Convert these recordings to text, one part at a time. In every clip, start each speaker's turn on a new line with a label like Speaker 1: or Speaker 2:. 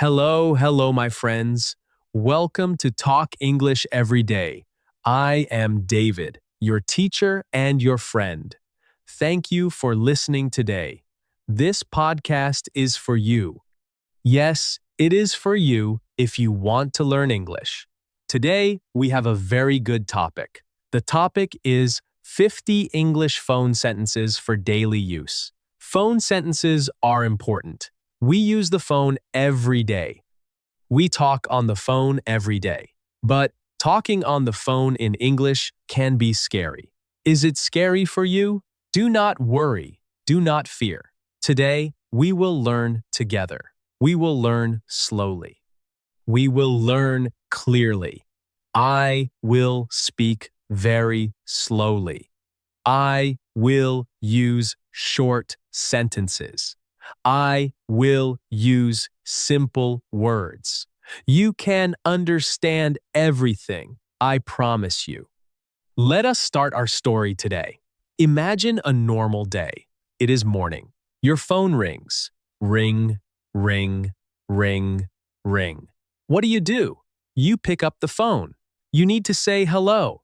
Speaker 1: Hello, my friends. Welcome to Talk English Every Day. I am David, your teacher and your friend. Thank you for listening today. This podcast is for you. Yes, it is for you if you want to learn English. Today, we have a very good topic. The topic is 50 English phone sentences for daily use. Phone sentences are important. We use the phone every day. We talk on the phone every day. But talking on the phone in English can be scary. Is it scary for you? Do not worry. Do not fear. Today, we will learn together. We will learn slowly. We will learn clearly. I will speak very slowly. I will use short sentences. I will use simple words. You can understand everything, I promise you. Let us start our story today. Imagine a normal day. It is morning. Your phone rings. Ring, ring, ring, ring. What do? You pick up the phone. You need to say hello.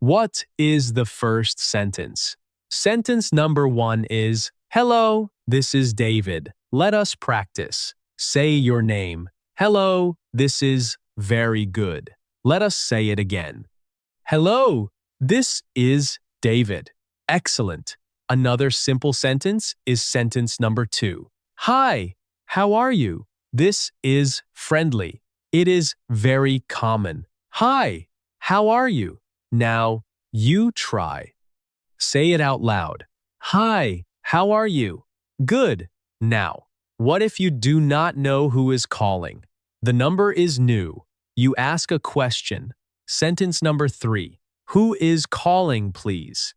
Speaker 1: What is the first sentence? Sentence number 1 is, "Hello, this is David. Let us practice." Say your name. Hello, this is very good. Let us say it again. Hello, this is David. Excellent. Another simple sentence is sentence number 2. Hi, how are you? This is friendly. It is very common. Hi, how are you? Now, you try. Say it out loud. Hi, how are you? Good. Now, what if you do not know who is calling? The number is new. You ask a question. Sentence number 3. Who is calling, please?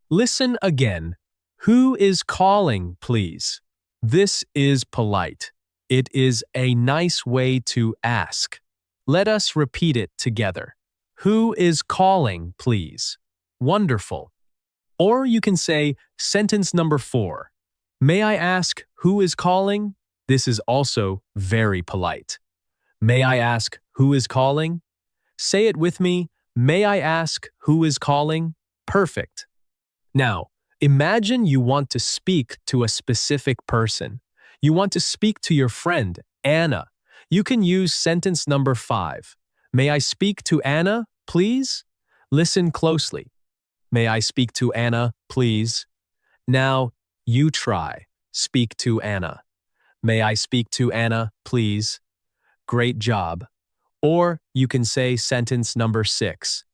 Speaker 1: Listen again. Who is calling, please? This is polite. It is a nice way to ask. Let us repeat it together. Who is calling, please? Wonderful. Or you can say sentence number 4. May I ask who is calling? This is also very polite. May I ask who is calling? Say it with me. May I ask who is calling? Perfect. Now, imagine you want to speak to a specific person. You want to speak to your friend, Anna. You can use sentence number 5. May I speak to Anna, please? Listen closely. May I speak to Anna, please? Now, you try. Speak to Anna. May I speak to Anna, please? Great job. Or you can say sentence number 6.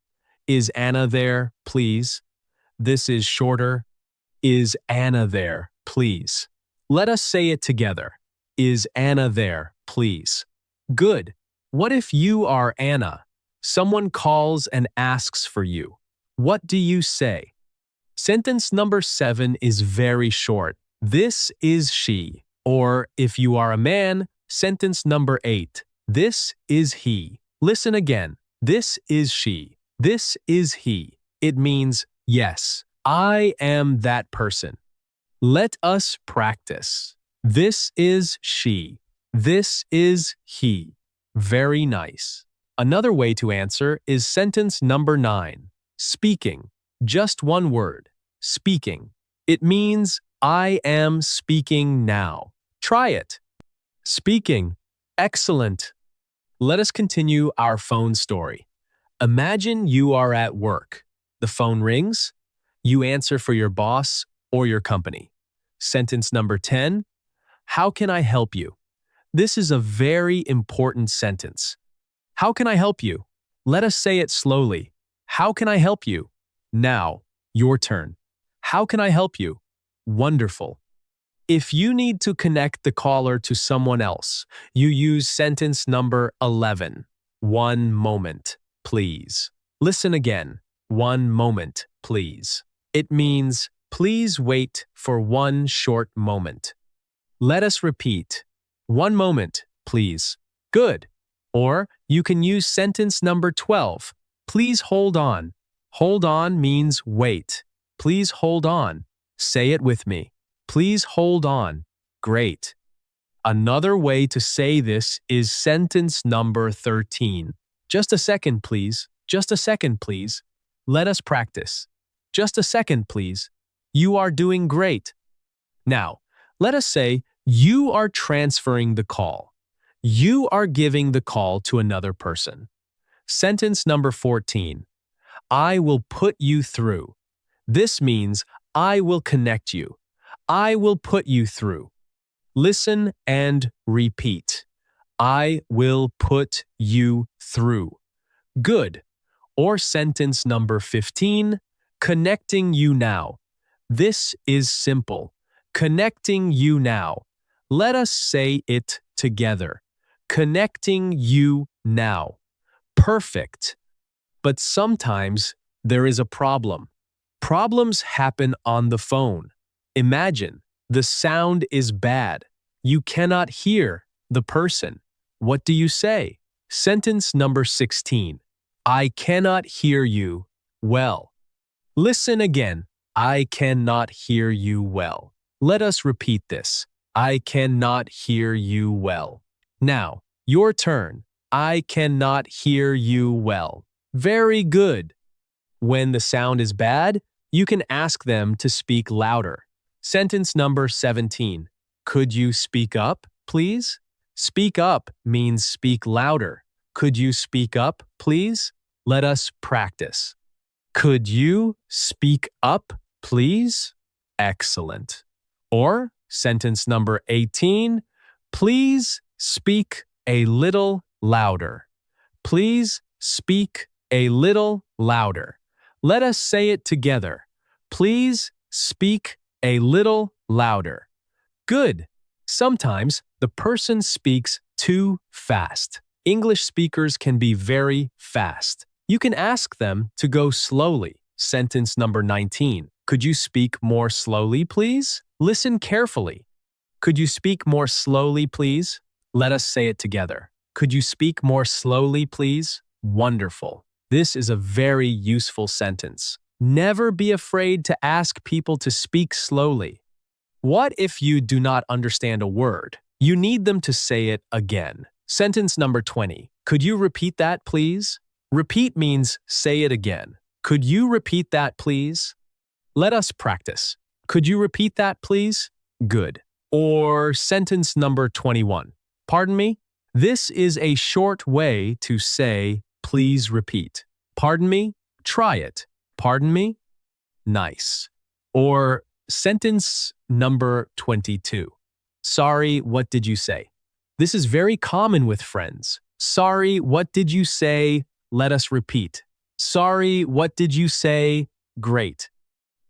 Speaker 1: Is Anna there, please? This is shorter. Is Anna there, please? Let us say it together. Is Anna there, please? Good. What if you are Anna? Someone calls and asks for you. What do you say? Sentence number 7 is very short. This is she. Or if you are a man, sentence number 8. This is he. Listen again. This is she. This is he. It means, yes, I am that person. Let us practice. This is she. This is he. Very nice. Another way to answer is sentence number 9. Speaking. Just one word. Speaking. It means I am speaking now. Try it. Speaking. Excellent. Let us continue our phone story. Imagine you are at work. The phone rings. You answer for your boss or your company. Sentence number 10. How can I help you? This is a very important sentence. How can I help you? Let us say it slowly. How can I help you? Now, your turn. How can I help you? Wonderful. If you need to connect the caller to someone else, you use sentence number 11. One moment, please. Listen again. One moment, please. It means, please wait for one short moment. Let us repeat. One moment, please. Good. Or you can use sentence number 12. Please hold on. Hold on means wait. Please hold on. Say it with me. Please hold on. Great. Another way to say this is sentence number 13. Just a second, please. Just a second, please. Let us practice. Just a second, please. You are doing great. Now, let us say you are transferring the call. You are giving the call to another person. Sentence number 14. I will put you through. This means I will connect you. I will put you through. Listen and repeat. I will put you through. Good. Or sentence number 15. Connecting you now. This is simple. Connecting you now. Let us say it together. Connecting you now. Perfect. But sometimes there is a problem. Problems happen on the phone. Imagine, the sound is bad. You cannot hear the person. What do you say? Sentence number 16. I cannot hear you well. Listen again. I cannot hear you well. Let us repeat this. I cannot hear you well. Now, your turn. I cannot hear you well. Very good. When the sound is bad, you can ask them to speak louder. Sentence number 17. Could you speak up, please? Speak up means speak louder. Could you speak up, please? Let us practice. Could you speak up, please? Excellent. Or sentence number 18. Please speak a little louder. Please speak a little louder. Let us say it together. Please speak a little louder. Good. Sometimes the person speaks too fast. English speakers can be very fast. You can ask them to go slowly. Sentence number 19. Could you speak more slowly, please? Listen carefully. Could you speak more slowly, please? Let us say it together. Could you speak more slowly, please? Wonderful. This is a very useful sentence. Never be afraid to ask people to speak slowly. What if you do not understand a word? You need them to say it again. Sentence number 20. Could you repeat that, please? Repeat means say it again. Could you repeat that, please? Let us practice. Could you repeat that, please? Good. Or sentence number 21. Pardon me? This is a short way to say, please repeat. Pardon me? Try it. Pardon me? Nice. Or sentence number 22. Sorry, what did you say? This is very common with friends. Sorry, what did you say? Let us repeat. Sorry, what did you say? Great.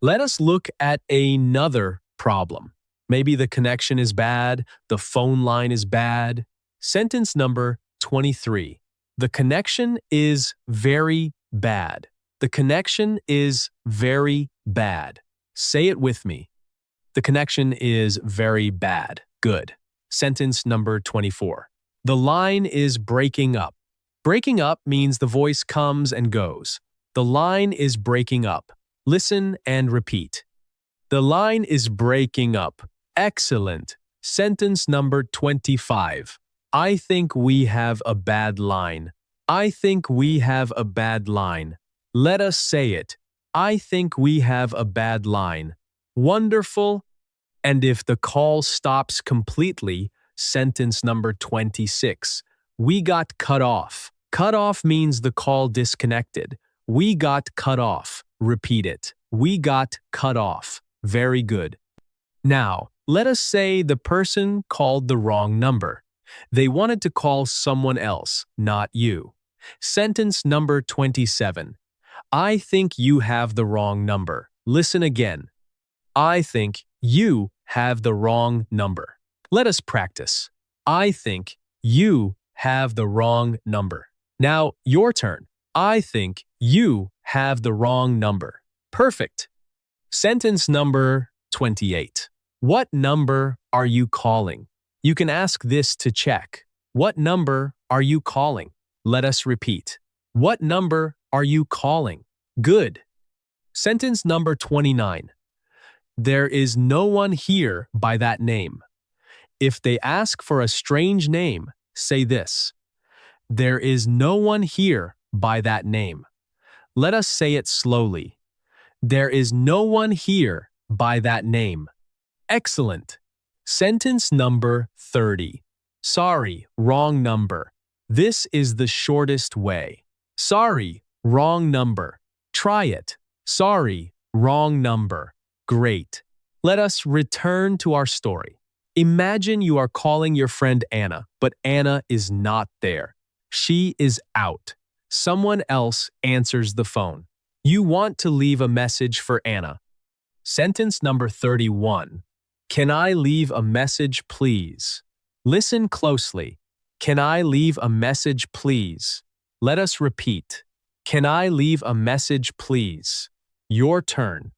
Speaker 1: Let us look at another problem. Maybe the connection is bad, the phone line is bad. Sentence number 23. The connection is very bad. The connection is very bad. Say it with me. The connection is very bad. Good. Sentence number 24. The line is breaking up. Breaking up means the voice comes and goes. The line is breaking up. Listen and repeat. The line is breaking up. Excellent. Sentence number 25. I think we have a bad line. I think we have a bad line. Let us say it. I think we have a bad line. Wonderful. And if the call stops completely, sentence number 26. We got cut off. Cut off means the call disconnected. We got cut off. Repeat it. We got cut off. Very good. Now, let us say the person called the wrong number. They wanted to call someone else, not you. Sentence number 27. I think you have the wrong number. Listen again. I think you have the wrong number. Let us practice. I think you have the wrong number. Now, your turn. I think you have the wrong number. Perfect. Sentence number 28. What number are you calling? You can ask this to check. What number are you calling? Let us repeat. What number are you calling? Good. Sentence number 29. There is no one here by that name. If they ask for a strange name, say this: There is no one here by that name. Let us say it slowly. There is no one here by that name. Excellent. Sentence number 30. Sorry, wrong number. This is the shortest way. Sorry, wrong number. Try it. Sorry, wrong number. Great. Let us return to our story. Imagine you are calling your friend Anna, but Anna is not there. She is out. Someone else answers the phone. You want to leave a message for Anna. Sentence number 31. Can I leave a message, please? Listen closely. Can I leave a message, please? Let us repeat. Can I leave a message, please? Your turn.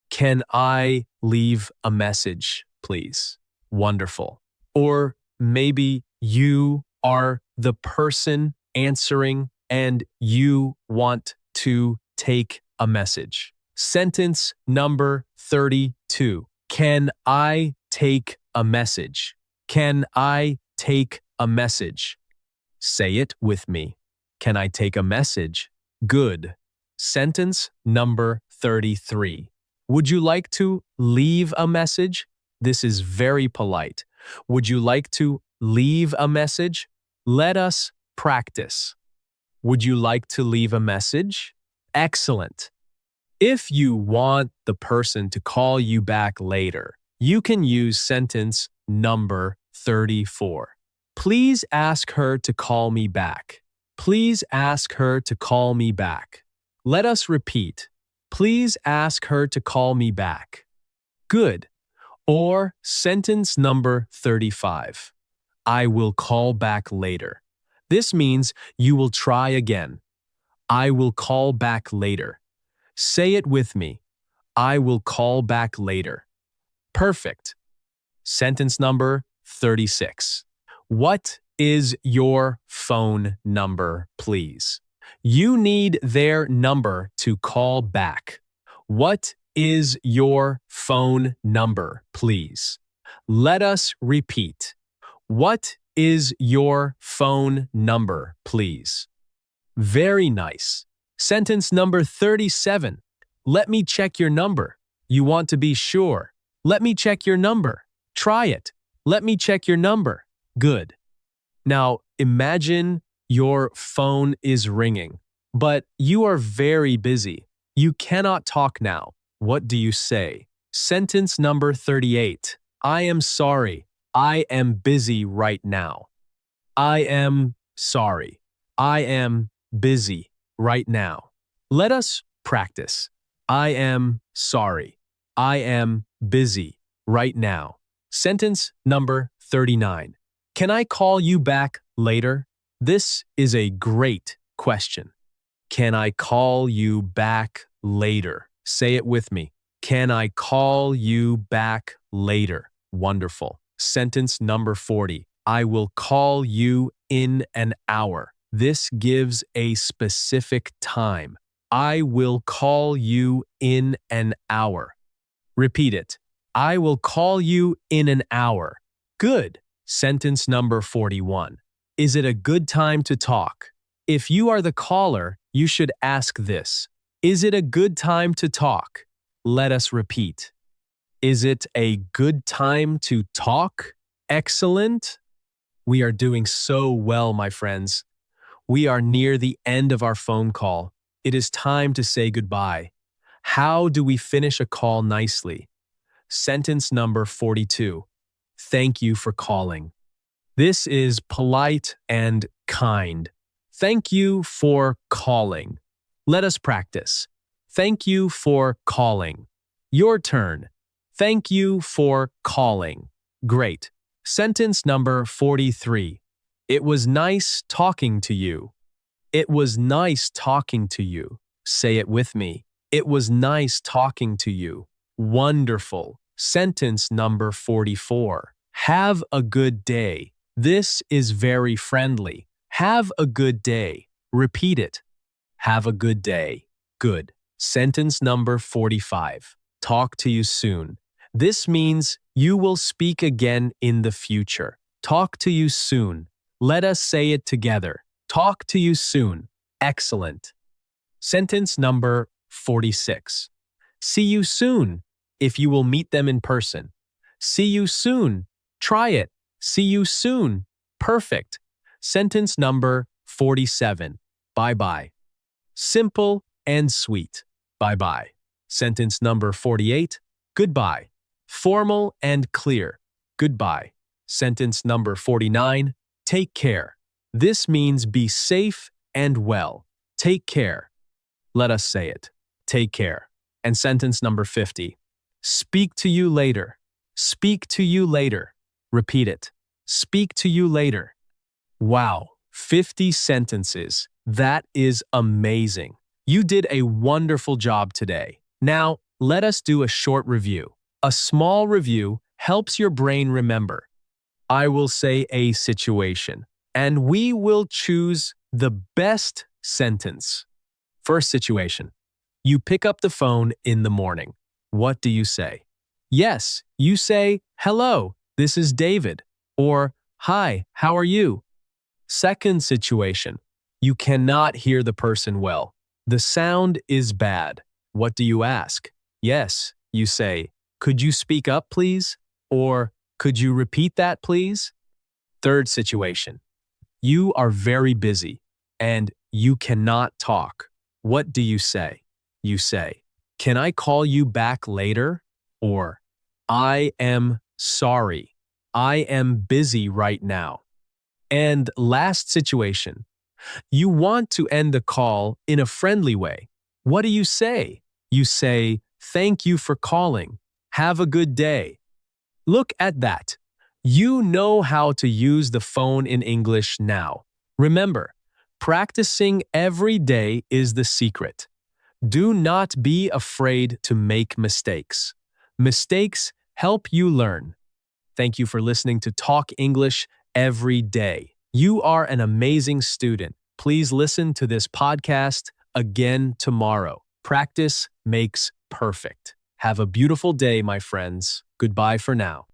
Speaker 1: Can I leave a message, please? Wonderful. Or maybe you are the person answering and you want to take a message. Sentence number 32. Can I take a message? Can I take a message? Say it with me. Can I take a message? Good. Sentence number 33. Would you like to leave a message? This is very polite. Would you like to leave a message? Let us practice. Would you like to leave a message? Excellent. If you want the person to call you back later, you can use sentence number 34. Please ask her to call me back. Please ask her to call me back. Let us repeat. Please ask her to call me back. Good. Or sentence number 35. I will call back later. This means you will try again. I will call back later. Say it with me. I will call back later. Perfect. Sentence number 36. What is your phone number, please? You need their number to call back. What is your phone number, please? Let us repeat. What is your phone number, please? Very nice. Sentence number 37. Let me check your number. You want to be sure. Let me check your number. Try it. Let me check your number. Good. Now, imagine your phone is ringing, but you are very busy. You cannot talk now. What do you say? Sentence number 38. I am sorry. I am busy right now. I am sorry. I am busy right now. Let us practice. I am sorry. I am busy right now. Sentence number 39. Can I call you back later? This is a great question. Can I call you back later? Say it with me. Can I call you back later? Wonderful. Sentence number 40. I will call you in an hour. This gives a specific time. I will call you in an hour. Repeat it. I will call you in an hour. Good. Sentence number 41. Is it a good time to talk? If you are the caller, you should ask this. Is it a good time to talk? Let us repeat. Is it a good time to talk? Excellent. We are doing so well, my friends. We are near the end of our phone call. It is time to say goodbye. How do we finish a call nicely? Sentence number 42. Thank you for calling. This is polite and kind. Thank you for calling. Let us practice. Thank you for calling. Your turn. Thank you for calling. Great. Sentence number 43. It was nice talking to you. It was nice talking to you. Say it with me. It was nice talking to you. Wonderful. Sentence number 44. Have a good day. This is very friendly. Have a good day. Repeat it. Have a good day. Good. Sentence number 45. Talk to you soon. This means You will speak again in the future. Talk to you soon. Let us say it together. Talk to you soon. Excellent. Sentence number 46. See you soon if you will meet them in person. See you soon. Try it. See you soon. Perfect. Sentence number 47. Bye-bye. Simple and sweet. Bye-bye. Sentence number 48. Goodbye. Formal and clear. Goodbye. Sentence number 49. Take care. This means be safe and well. Take care. Let us say it. Take care. And sentence number 50. Speak to you later. Speak to you later. Repeat it. Speak to you later. Wow, 50 sentences. That is amazing. You did a wonderful job today. Now, let us do a short review. A small review helps your brain remember. I will say a situation, and we will choose the best sentence. First situation. You pick up the phone in the morning. What do you say? Yes, you say, hello, this is David, or hi, how are you? Second situation. You cannot hear the person well. The sound is bad. What do you ask? Yes, you say, could you speak up, please? Or could you repeat that, please? Third situation. You are very busy and you cannot talk. What do you say? You say, can I call you back later? Or, I am sorry. I am busy right now. And last situation. You want to end the call in a friendly way. What do you say? You say, thank you for calling. Have a good day. Look at that. You know how to use the phone in English now. Remember, practicing every day is the secret. Do not be afraid to make mistakes. Mistakes help you learn. Thank you for listening to Talk English Every Day. You are an amazing student. Please listen to this podcast again tomorrow. Practice makes perfect. Have a beautiful day, my friends. Goodbye for now.